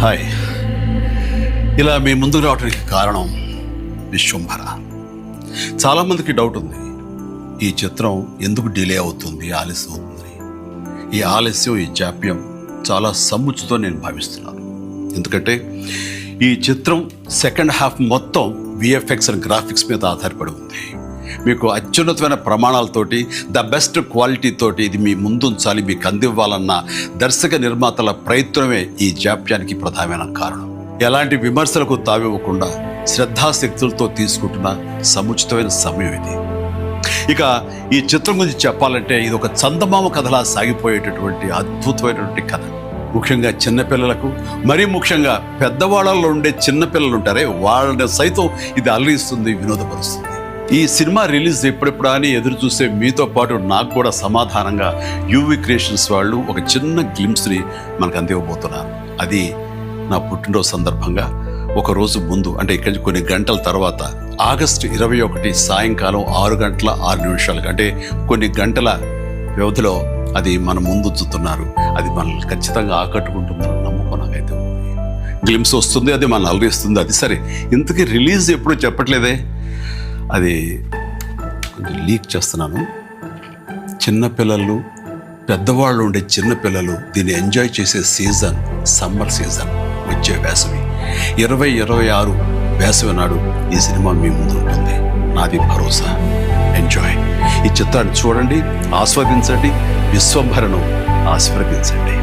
Hi, ఇలా మీ ముందుకు రావడానికి కారణం విశ్వంభర. చాలామందికి డౌట్ ఉంది, ఈ చిత్రం ఎందుకు డిలే అవుతుంది, ఆలస్యం అవుతుంది. ఈ ఆలస్యం, ఈ జాప్యం చాలా సముచితో నేను భావిస్తున్నాను. ఎందుకంటే ఈ చిత్రం సెకండ్ హాఫ్ మొత్తం విఎఫ్ఎక్స్ అండ్ గ్రాఫిక్స్ మీద ఆధారపడి ఉంది. మీకు అత్యున్నతమైన ప్రమాణాలతోటి, ద బెస్ట్ క్వాలిటీతోటి ఇది మీ ముందుంచాలి, మీకు అందివ్వాలన్న దర్శక నిర్మాతల ప్రయత్నమే ఈ జాప్యానికి ప్రధానమైన కారణం. ఎలాంటి విమర్శలకు తావివ్వకుండా శ్రద్ధాశక్తులతో తీసుకుంటున్న సముచితమైన సమయం ఇది. ఇక ఈ చిత్రం గురించి చెప్పాలంటే ఇది ఒక చందమామ కథలా సాగిపోయేటటువంటి అద్భుతమైనటువంటి కథ. ముఖ్యంగా చిన్నపిల్లలకు, మరీ ముఖ్యంగా పెద్దవాళ్ళలో ఉండే చిన్నపిల్లలు ఉంటారే, వాళ్ళని సైతం ఇది అలరిస్తుంది, వినోదపరుస్తుంది. ఈ సినిమా రిలీజ్ ఎప్పుడెప్పుడా అని ఎదురు చూసే మీతో పాటు నాకు కూడా సమాధానంగా యూవి క్రియేషన్స్ వాళ్ళు ఒక చిన్న గ్లిమ్స్ని మనకు అందివ్వబోతున్నారు. అది నా పుట్టినరోజు సందర్భంగా ఒక రోజు ముందు, అంటే ఇక్కడి నుంచి కొన్ని గంటల తర్వాత, ఆగస్టు 21 సాయంకాలం 6:06 అంటే కొన్ని గంటల వ్యవధిలో అది మన ముందు ఉంచుతున్నారు. అది మనల్ని ఖచ్చితంగా ఆకట్టుకుంటుందని నమ్మకం నాకైతే ఉంది. గ్లిమ్స్ వస్తుంది, అది మనల్ని అలరిస్తుంది. అది సరే, ఇంతకీ రిలీజ్ ఎప్పుడు చెప్పట్లేదే, అది కొంచెం లీక్ చేస్తున్నాను. చిన్నపిల్లలు, పెద్దవాళ్ళు ఉండే చిన్నపిల్లలు దీన్ని ఎంజాయ్ చేసే సీజన్ సమ్మర్ సీజన్, వచ్చే వేసవి 2026 వేసవి నాడు ఈ సినిమా మీ ముందు ఉంటుంది. నాది భరోసా. ఎంజాయ్. ఈ చిత్రాన్ని చూడండి, ఆస్వాదించండి, విశ్వంభరను ఆస్వాదించండి.